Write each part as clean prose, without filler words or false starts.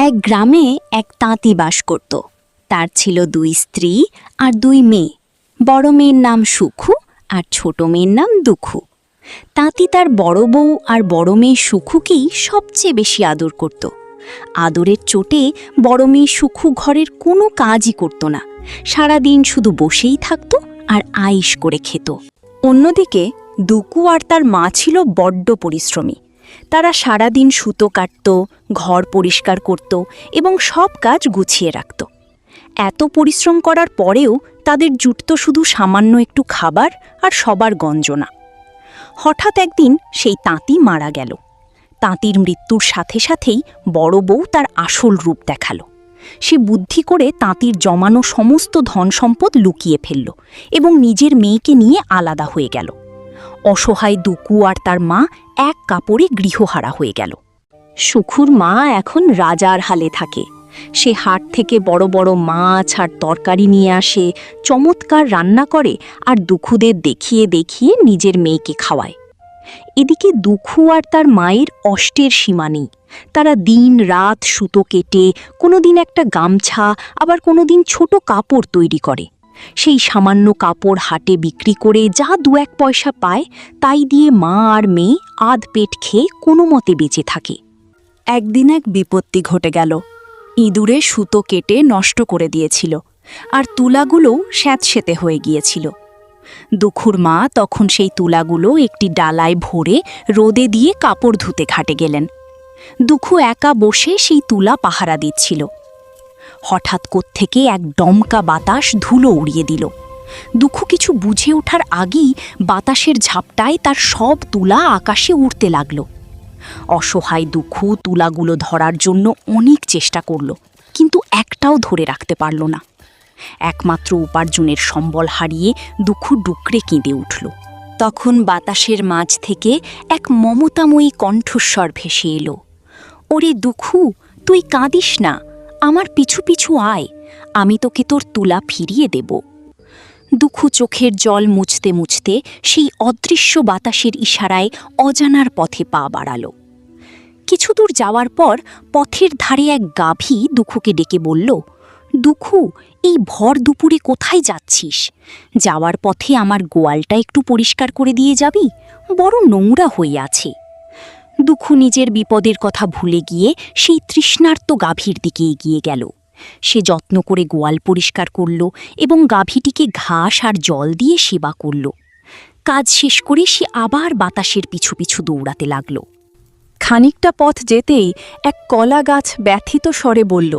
এক গ্রামে এক তাঁতি বাস করত। তার ছিল 2 স্ত্রী আর 2 মেয়ে। বড় মেয়ের নাম সুখু আর ছোট মেয়ের নাম দুখু। তাঁতি তার বড় বউ আর বড় মেয়ে সুখুকেই সবচেয়ে বেশি আদর করত। আদরের চোটে বড় মেয়ে সুখু ঘরের কোনো কাজই করত না, সারাদিন শুধু বসেই থাকত আর আয়েশ করে খেত। অন্যদিকে দুকু আর তার মা ছিল বড্ড পরিশ্রমী। তারা সারাদিন সুতো কাটত, ঘর পরিষ্কার করত এবং সব কাজ গুছিয়ে রাখত। এত পরিশ্রম করার পরেও তাদের জুটত শুধু সামান্য একটু খাবার আর সবার গঞ্জনা। হঠাৎ একদিন সেই তাঁতি মারা গেল। তাঁতির মৃত্যুর সাথে সাথেই বড় বউ তার আসল রূপ দেখাল। সে বুদ্ধি করে তাঁতির জমানো সমস্ত ধন সম্পদ লুকিয়ে ফেলল এবং নিজের মেয়েকে নিয়ে আলাদা হয়ে গেল। অসহায় দুকু আর তার মা এক কাপড়ে গৃহহারা হয়ে গেল। সুখুর মা এখন রাজার হালে থাকে। সে হাট থেকে বড় বড় মাছ আর তরকারি নিয়ে আসে, চমৎকার রান্না করে আর দুখুদের দেখিয়ে দেখিয়ে নিজের মেয়েকে খাওয়ায়। এদিকে দুখু আর তার মায়ের অষ্টের সীমা নেই। তারা দিন রাত সুতো কেটে কোনোদিন একটা গামছা, আবার কোনোদিন ছোট কাপড় তৈরি করে। সেই সামান্য কাপড় হাটে বিক্রি করে যা 2-1 পয়সা পায়, তাই দিয়ে মা আর মেয়ে আধ পেট খেয়ে কোনো মতে বেঁচে থাকে। একদিন এক বিপত্তি ঘটে গেল। ইঁদুরে সুতো কেটে নষ্ট করে দিয়েছিল আর তুলাগুলোও স্যাঁতসেঁতে হয়ে গিয়েছিল। দুখুর মা তখন সেই তুলাগুলো একটি ডালায় ভরে রোদে দিয়ে কাপড় ধুতে ঘাটে গেলেন। দুখু একা বসে সেই তুলা পাহারা দিচ্ছিল। হঠাৎ কোত্থেকে এক দমকা বাতাস ধুলো উড়িয়ে দিল। দুখু কিছু বুঝে ওঠার আগেই বাতাসের ঝাপটায় তার সব তুলা আকাশে উড়তে লাগল। অসহায় দুখু তুলাগুলো ধরার জন্য অনেক চেষ্টা করল, কিন্তু একটাও ধরে রাখতে পারল না। একমাত্র উপার্জনের সম্বল হারিয়ে দুখু ডুকরে কেঁদে উঠল। তখন বাতাসের মাঝ থেকে এক মমতাময়ী কণ্ঠস্বর ভেসে এলো। ওরে দুখু, তুই কাঁদিস না, আমার পিছু পিছু আয়, আমি তোকে তোর তুলা ফিরিয়ে দেব। দুখু চোখের জল মুছতে মুছতে সেই অদৃশ্য বাতাসের ইশারায় অজানার পথে পা বাড়াল। কিছু দূর যাওয়ার পর পথের ধারে এক গাভী দুখুকে ডেকে বলল, দুখু, এই ভর দুপুরে কোথায় যাচ্ছিস? যাওয়ার পথে আমার গোয়ালটা একটু পরিষ্কার করে দিয়ে যাবি, বড় নোংরা হয়ে আছে। দুখু নিজের বিপদের কথা ভুলে গিয়ে সেই তৃষ্ণার্ত গাভীর দিকে এগিয়ে গেল। সে যত্ন করে গোয়াল পরিষ্কার করল এবং গাভীটিকে ঘাস আর জল দিয়ে সেবা করল। কাজ শেষ করে সে আবার বাতাসের পিছু পিছু দৌড়াতে লাগল। খানিকটা পথ যেতেই এক কলা গাছ ব্যথিত স্বরে বলল,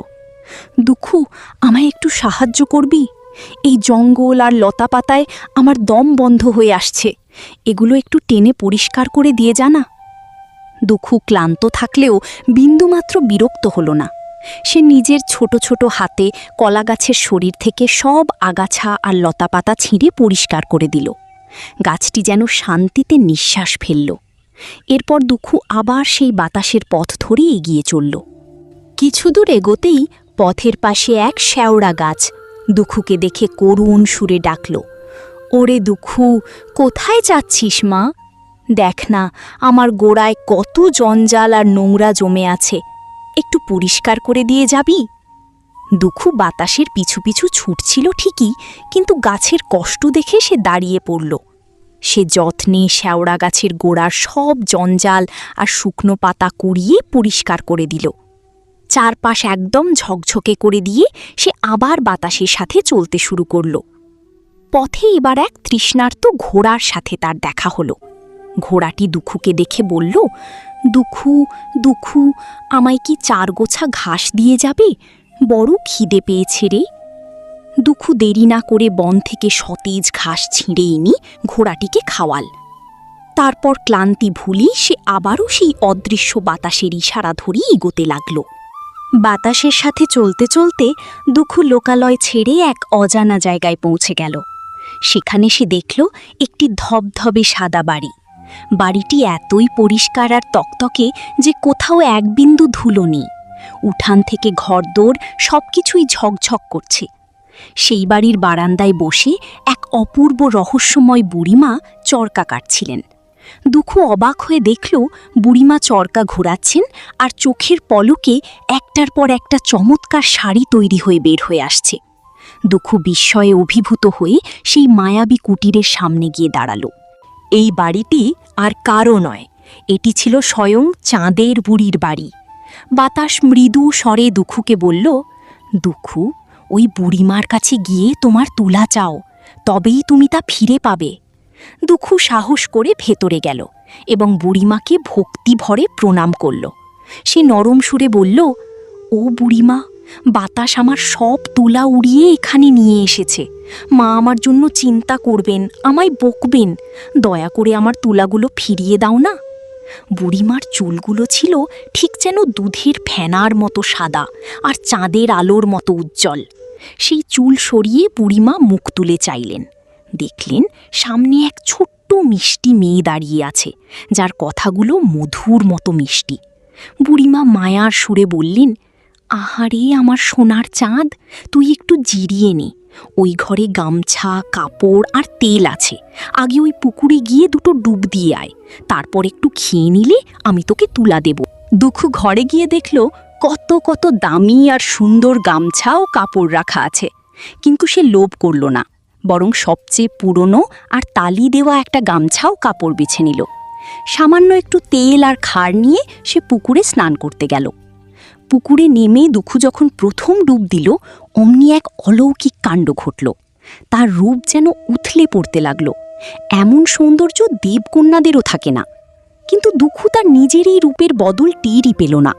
দুখু, আমায় একটু সাহায্য করবি? এই জঙ্গল আর লতাপাতায় আমার দম বন্ধ হয়ে আসছে, এগুলো একটু টেনে পরিষ্কার করে দিয়ে জানা। দুখু ক্লান্ত থাকলেও বিন্দুমাত্র বিরক্ত হল না। সে নিজের ছোট ছোট হাতে কলাগাছের শরীর থেকে সব আগাছা আর লতাপাতা ছিঁড়ে পরিষ্কার করে দিল। গাছটি যেন শান্তিতে নিঃশ্বাস ফেলল। এরপর দুখু আবার সেই বাতাসের পথ ধরে এগিয়ে চলল। কিছু দূর এগোতেই পথের পাশে এক শেওড়া গাছ দুখুকে দেখে করুণ সুরে ডাকল, ওরে দুখু, কোথায় যাচ্ছিস মা? দেখ না, আমার গোড়ায় কত জঞ্জাল আর নোংরা জমে আছে, একটু পরিষ্কার করে দিয়ে যাবি? দুখু বাতাসের পিছু পিছু ছুটছিল ঠিকই, কিন্তু গাছের কষ্ট দেখে সে দাঁড়িয়ে পড়ল। সে যত্নে শেওড়া গাছের গোড়ার সব জঞ্জাল আর শুকনো পাতা কুড়িয়ে পরিষ্কার করে দিল। চারপাশ একদম ঝকঝকে করে দিয়ে সে আবার বাতাসের সাথে চলতে শুরু করল। পথে এবার এক তৃষ্ণার্ত ঘোড়ার সাথে তার দেখা হলো। ঘোড়াটি দুখুকে দেখে বলল, দুখু, দুখু, আমায় কি 4 গোছা ঘাস দিয়ে যাবে? বড় খিদে পেয়েছে রে। দুখু দেরি না করে বন থেকে সতেজ ঘাস ছিঁড়ে এনে ঘোড়াটিকে খাওয়াল। তারপর ক্লান্তি ভুলি সে আবারও সেই অদৃশ্য বাতাসের ইশারা ধরেই এগোতে লাগল। বাতাসের সাথে চলতে চলতে দুখু লোকালয় ছেড়ে এক অজানা জায়গায় পৌঁছে গেল। সেখানে সে দেখল একটি ধবধবে সাদা বাড়ি। বাড়িটি এতই পরিষ্কার আর তকতকে যে কোথাও এক বিন্দু ধুলো নেই। উঠান থেকে ঘরদোর সবকিছুই ঝকঝক করছে। সেই বাড়ির বারান্দায় বসে এক অপূর্ব রহস্যময় বুড়িমা চরকা কাটছিলেন। দুঃখু অবাক হয়ে দেখল বুড়িমা চরকা ঘোরাচ্ছেন আর চোখের পলকে একটার পর একটা চমৎকার শাড়ি তৈরি হয়ে বের হয়ে আসছে। দুঃখু বিস্ময়ে অভিভূত হয়ে সেই মায়াবী কুটিরের সামনে গিয়ে দাঁড়ালো। এই বাড়িটি আর কারও নয়, এটি ছিল স্বয়ং চাঁদের বুড়ির বাড়ি। বাতাস মৃদু স্বরে দুঃখুকে বলল, দুঃখু, ওই বুড়িমার কাছে গিয়ে তোমার তুলা চাও, তবেই তুমি তা ফিরে পাবে। দুঃখু সাহস করে ভেতরে গেল এবং বুড়িমাকে ভক্তি ভরে প্রণাম করল। সে নরম সুরে বলল, ও বুড়িমা, বাতাস আমার সব তুলা উড়িয়ে এখানে নিয়ে এসেছে। মা আমার জন্য চিন্তা করবেন, আমায় বকবেন, দয়া করে আমার তুলাগুলো ফিরিয়ে দাও না। বুড়িমার চুলগুলো ছিল ঠিক যেন দুধের ফেনার মতো সাদা আর চাঁদের আলোর মতো উজ্জ্বল। সেই চুল সরিয়ে বুড়িমা মুখ তুলে চাইলেন। দেখলেন সামনে এক ছোট্ট মিষ্টি মেয়ে দাঁড়িয়ে আছে, যার কথাগুলো মধুর মতো মিষ্টি। বুড়িমা মায়ার সুরে বললেন, আহারে আমার সোনার চাঁদ, তুই একটু জিরিয়ে নে। ওই ঘরে গামছা, কাপড় আর তেল আছে। আগে ওই পুকুরে গিয়ে দুটো ডুব দিয়ে আয়, তারপর একটু খেয়ে নিলে আমি তোকে তুলা দেব। দুঃখু ঘরে গিয়ে দেখল কত কত দামি আর সুন্দর গামছা ও কাপড় রাখা আছে, কিন্তু সে লোভ করল না, বরং সবচেয়ে পুরনো আর তালি দেওয়া একটা গামছাও কাপড় বেছে নিল। সামান্য একটু তেল আর খাড় নিয়ে সে পুকুরে স্নান করতে গেল। পুকুরে নেমে দুঃখু যখন প্রথম ডুব দিল, অমনি এক অলৌকিক কাণ্ড ঘটল। তার রূপ যেন উথলে পড়তে লাগল। এমন সৌন্দর্য দেবকন্যাদেরও থাকে না। কিন্তু দুঃখু তার নিজের এই রূপের বদল টেরই পেল না।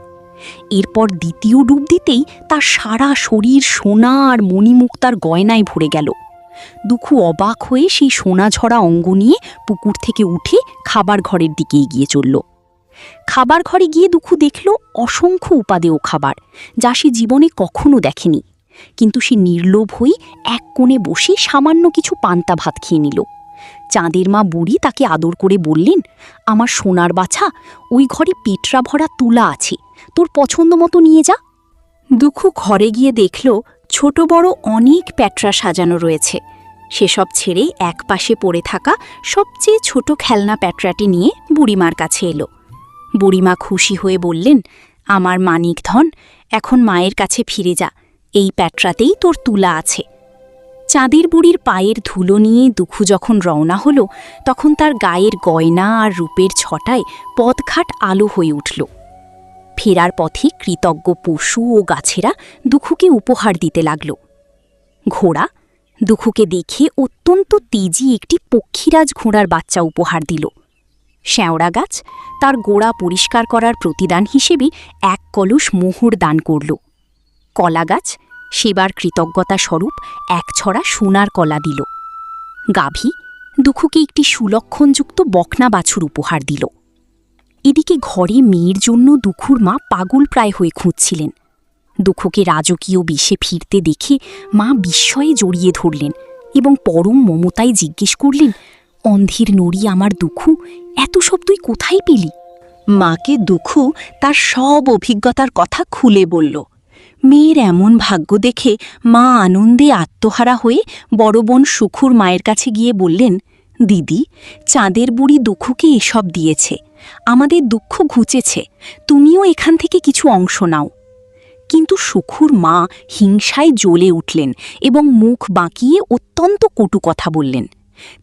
এরপর দ্বিতীয় ডুব দিতেই তার সারা শরীর সোনা আর মণিমুক্তার গয়নায় ভরে গেল। দুঃখু অবাক হয়ে সেই সোনা ঝরা অঙ্গ নিয়ে পুকুর থেকে উঠে খাবার ঘরের দিকে এগিয়ে চলল। খাবার ঘরে গিয়ে দুঃখু দেখল অসংখ্য উপাদেয় খাবার, যা সে জীবনে কখনো দেখেনি। কিন্তু সে নির্লোভ হয়ে এক কোণে বসে সামান্য কিছু পান্তা ভাত খেয়ে নিল। চাঁদের মা বুড়ি তাকে আদর করে বললেন, আমার সোনার বাছা, ওই ঘরে পেটরা ভরা তুলা আছে, তোর পছন্দ মতো নিয়ে যা। দুঃখু ঘরে গিয়ে দেখল ছোট বড় অনেক প্যাটরা সাজানো রয়েছে। সেসব ছেড়ে এক পাশে পড়ে থাকা সবচেয়ে ছোট খেলনা প্যাটরাটি নিয়ে বুড়িমার কাছে এলো। বুড়িমা খুশি হয়ে বললেন, আমার মানিক ধন, এখন মায়ের কাছে ফিরে যা, এই প্যাটরাতেই তোর তুলা আছে। চাঁদের বুড়ির পায়ের ধুলো নিয়ে দুঃখু যখন রওনা হলো, তখন তার গায়ের গয়না আর রূপের ছটায় পথঘাট আলো হয়ে উঠল। ফেরার পথে কৃতজ্ঞ পশু ও গাছেরা দুঃখুকে উপহার দিতে লাগল। ঘোড়া দুঃখুকে দেখে অত্যন্ত তেজি একটি পক্ষীরাজ ঘোড়ার বাচ্চা উপহার দিল। শ্যাওড়া গাছ তার গোড়া পরিষ্কার করার প্রতিদান হিসেবে এক কলস মোহর দান করল। কলা গাছ সেবার কৃতজ্ঞতা স্বরূপ এক ছড়া সোনার কলা দিল। গাভী দুঃখুকে একটি সুলক্ষণযুক্ত বকনা বাছুর উপহার দিল। এদিকে ঘরে মেয়ের জন্য দুঃখুর মা পাগল প্রায় হয়ে খুঁজছিলেন। দুঃখুকে রাজকীয় বেশে ফিরতে দেখে মা বিস্ময়ে জড়িয়ে ধরলেন এবং পরম মমতায় জিজ্ঞেস করলেন, অন্ধের নড়ি আমার দুঃখু, এত সব তুই কোথায় পেলি? মাকে দুঃখু তার সব অভিজ্ঞতার কথা খুলে বলল। মেয়ের এমন ভাগ্য দেখে মা আনন্দে আত্মহারা হয়ে বড় বোন সুখুর মায়ের কাছে গিয়ে বললেন, দিদি, চাঁদের বুড়ি দুঃখুকে এসব দিয়েছে, আমাদের দুঃখ ঘুচেছে, তুমিও এখান থেকে কিছু অংশ নাও। কিন্তু সুখুর মা হিংসায় জ্বলে উঠলেন এবং মুখ বাঁকিয়ে অত্যন্ত কটু কথা বললেন।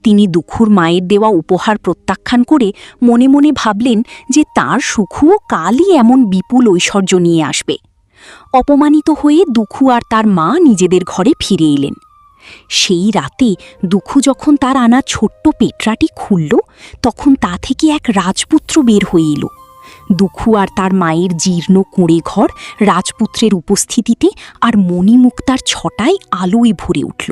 তিনি দুঃখুর মায়ের দেওয়া উপহার প্রত্যাখ্যান করে মনে মনে ভাবলেন যে তার সুখুও কালই এমন বিপুল ঐশ্বর্য নিয়ে আসবে। অপমানিত হয়ে দুঃখু আর তার মা নিজেদের ঘরে ফিরে এলেন। সেই রাতে দুঃখু যখন তার আনা ছোট্ট পেটরাটি খুলল, তখন তা থেকে এক রাজপুত্র বের হয়ে এলো। দুঃখু আর তার মায়ের জীর্ণ কুঁড়ে ঘর রাজপুত্রের উপস্থিতিতে আর মণিমুক্তার ছটায় আলোয় ভরে উঠল।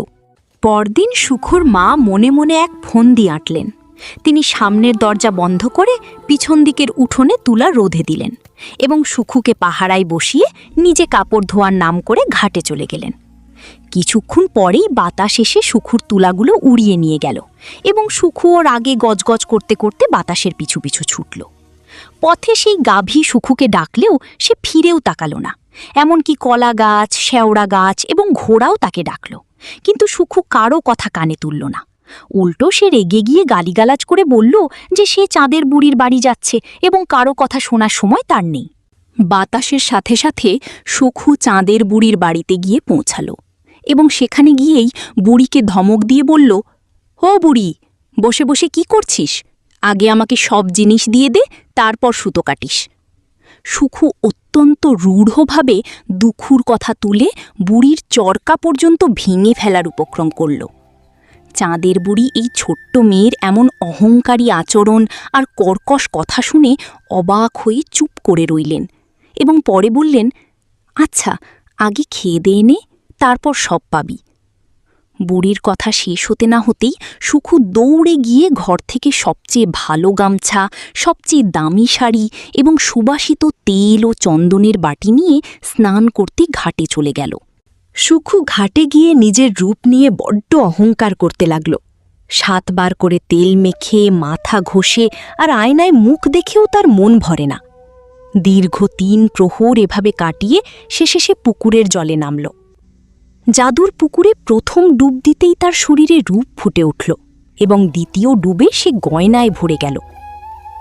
পরদিন সুখুর মা মনে মনে এক ফন্দি আঁটলেন। তিনি সামনের দরজা বন্ধ করে পিছন দিকের উঠোনে তুলা রোধে দিলেন এবং সুখুকে পাহারায় বসিয়ে নিজে কাপড় ধোয়ার নাম করে ঘাটে চলে গেলেন। কিছুক্ষণ পরেই বাতাস এসে সুখুর তুলাগুলো উড়িয়ে নিয়ে গেল এবং সুখু ওর আগে গজগজ করতে করতে বাতাসের পিছু পিছু ছুটল। পথে সেই গাভী সুখুকে ডাকলেও সে ফিরেও তাকালো না। এমনকি কলা গাছ, শ্যাওড়া গাছ এবং ঘোড়াও তাকে ডাকল, কিন্তু সুখু কারও কথা কানে তুলল না। উল্টো সে রেগে গিয়ে গালিগালাজ করে বলল যে সে চাঁদের বুড়ির বাড়ি যাচ্ছে এবং কারো কথা শোনার সময় তার নেই। বাতাসের সাথে সাথে সুখু চাঁদের বুড়ির বাড়িতে গিয়ে পৌঁছাল এবং সেখানে গিয়েই বুড়িকে ধমক দিয়ে বলল, ও বুড়ি, বসে বসে কি করছিস? আগে আমাকে সব জিনিস দিয়ে দে, তারপর সুতো কাটিস। সুখু অত্যন্ত রূঢ়ভাবে দুখুর কথা তুলে বুড়ির চরকা পর্যন্ত ভেঙে ফেলার উপক্রম করল। চাঁদের বুড়ি এই ছোট্ট মেয়ের এমন অহংকারী আচরণ আর কর্কশ কথা শুনে অবাক হয়ে চুপ করে রইলেন এবং পরে বললেন, আচ্ছা, আগে খেয়ে দে নে, তারপর সব পাবি। বুড়ির কথা শেষ হতে না হতেই সুখু দৌড়ে গিয়ে ঘর থেকে সবচেয়ে ভালো গামছা, সবচেয়ে দামি শাড়ি এবং সুবাসিত তেল ও চন্দনের বাটি নিয়ে স্নান করতে ঘাটে চলে গেল। সুখু ঘাটে গিয়ে নিজের রূপ নিয়ে বড্ড অহংকার করতে লাগল। 7 বার করে তেল মেখে, মাথা ঘষে আর আয়নায় মুখ দেখেও তার মন ভরে না। দীর্ঘ 3 প্রহর এভাবে কাটিয়ে শেষে সে পুকুরের জলে নামল। জাদুর পুকুরে প্রথম ডুব দিতেই তার শরীরে রূপ ফুটে উঠল এবং দ্বিতীয় ডুবে সে গয়নায় ভরে গেল।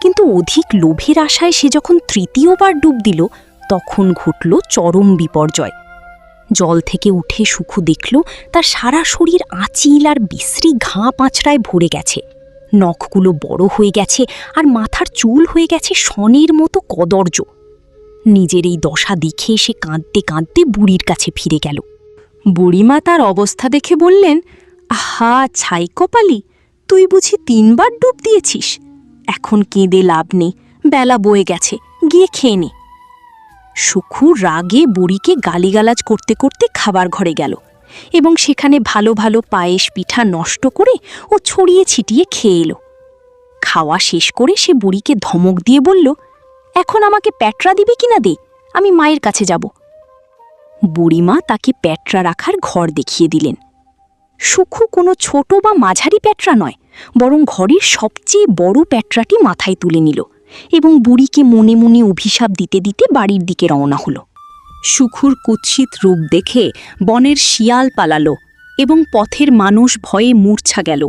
কিন্তু অধিক লোভের আশায় সে যখন তৃতীয়বার ডুব দিল, তখন ঘটল চরম বিপর্যয়। জল থেকে উঠে সুখু দেখল তার সারা শরীর আঁচিল আর বিশ্রী ঘাঁ পাঁচড়ায় ভরে গেছে। নখগুলো বড় হয়ে গেছে আর মাথার চুল হয়ে গেছে শনের মতো কদর্য। নিজের এই দশা দেখে সে কাঁদতে কাঁদতে বুড়ির কাছে ফিরে গেল। বুড়িমা তার অবস্থা দেখে বললেন, আহা ছাই কপালি, তুই বুঝি 3 বার ডুব দিয়েছিস? এখন কেঁদে লাভ নেই, বেলা বয়ে গেছে, গিয়ে খেয়ে নে। সুখু রাগে বুড়িকে গালিগালাজ করতে করতে খাবার ঘরে গেল এবং সেখানে ভালো ভালো পায়েস পিঠা নষ্ট করে ও ছড়িয়ে ছিটিয়ে খেয়ে এলো। খাওয়া শেষ করে সে বুড়িকে ধমক দিয়ে বলল, এখন আমাকে প্যাটরা দিবি কিনা দে, আমি মায়ের কাছে যাব। বুড়িমা তাকে প্যাটরা রাখার ঘর দেখিয়ে দিলেন। সুখু কোনো ছোট বা মাঝারি প্যাটরা নয়, বরং ঘরের সবচেয়ে বড় প্যাটরাটি মাথায় তুলে নিল এবং বুড়িকে মনে মনে অভিশাপ দিতে দিতে বাড়ির দিকে রওনা হল। সুখুর কুৎসিত রূপ দেখে বনের শিয়াল পালালো এবং পথের মানুষ ভয়ে মূর্ছা গেল।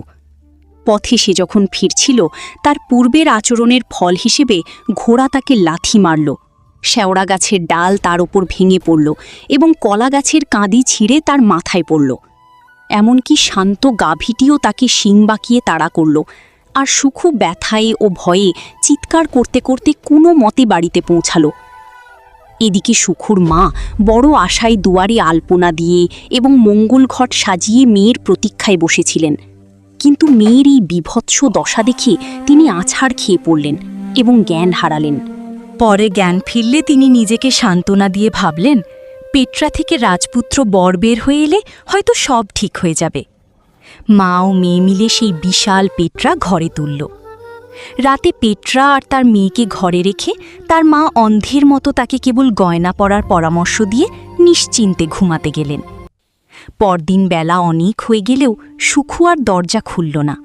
পথে সে যখন ফিরছিল, তার পূর্বের আচরণের ফল হিসেবে ঘোড়া তাকে লাথি মারল। শেওড়া গাছের ডাল তার ওপর ভেঙে পড়ল এবং কলা গাছের কাঁদি ছিঁড়ে তার মাথায় পড়ল। এমনকি শান্ত গাভীটিও তাকে শিং বাঁকিয়ে তাড়া করল, আর সুখু ব্যথায় ও ভয়ে চিৎকার করতে করতে কোনো মতে বাড়িতে পৌঁছাল। এদিকে সুখুর মা বড় আশায় দুয়ারে আলপনা দিয়ে এবং মঙ্গল ঘট সাজিয়ে মেয়ের প্রতীক্ষায় বসেছিলেন। কিন্তু মেয়ের এই বিভৎস দশা দেখে তিনি আছাড় খেয়ে পড়লেন এবং জ্ঞান হারালেন। পরে জ্ঞান ফিরলে তিনি নিজেকে সান্ত্বনা দিয়ে ভাবলেন, পেটরা থেকে রাজপুত্র বর বের হয়ে এলে হয়তো সব ঠিক হয়ে যাবে। মা ও মেয়ে মিলে সেই বিশাল পেটরা ঘরে তুলল। রাতে পেটরা আর তার মেয়েকে ঘরে রেখে তার মা অন্ধের মতো তাকে কেবল গয়না পরার পরামর্শ দিয়ে নিশ্চিন্তে ঘুমাতে গেলেন। পরদিন বেলা অনেক হয়ে গেলেও সুখু আর দরজা খুলল না।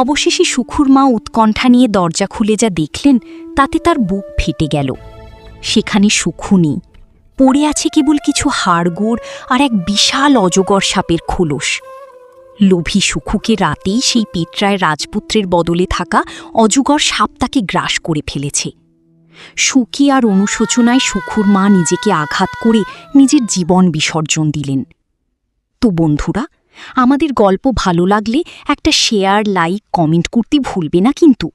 অবশেষে সুখুর মা উৎকণ্ঠা নিয়ে দরজা খুলে যা দেখলেন, তাতে তার বুক ফেটে গেল। সেখানে সুখু নেই, পড়ে আছে কেবল কিছু হাড়গোড় আর এক বিশাল অজগর সাপের খোলস। লোভী সুখুকে রাতেই সেই পেটরায় রাজপুত্রের বদলে থাকা অজগর সাপ তাকে গ্রাস করে ফেলেছে। শোকে আর অনুশোচনায় সুখুর মা নিজেকে আঘাত করে নিজের জীবন বিসর্জন দিলেন। তো বন্ধুরা, আমাদের গল্প ভালো লাগলে একটা শেয়ার, লাইক, কমেন্ট করতে ভুলবে না কিন্তু।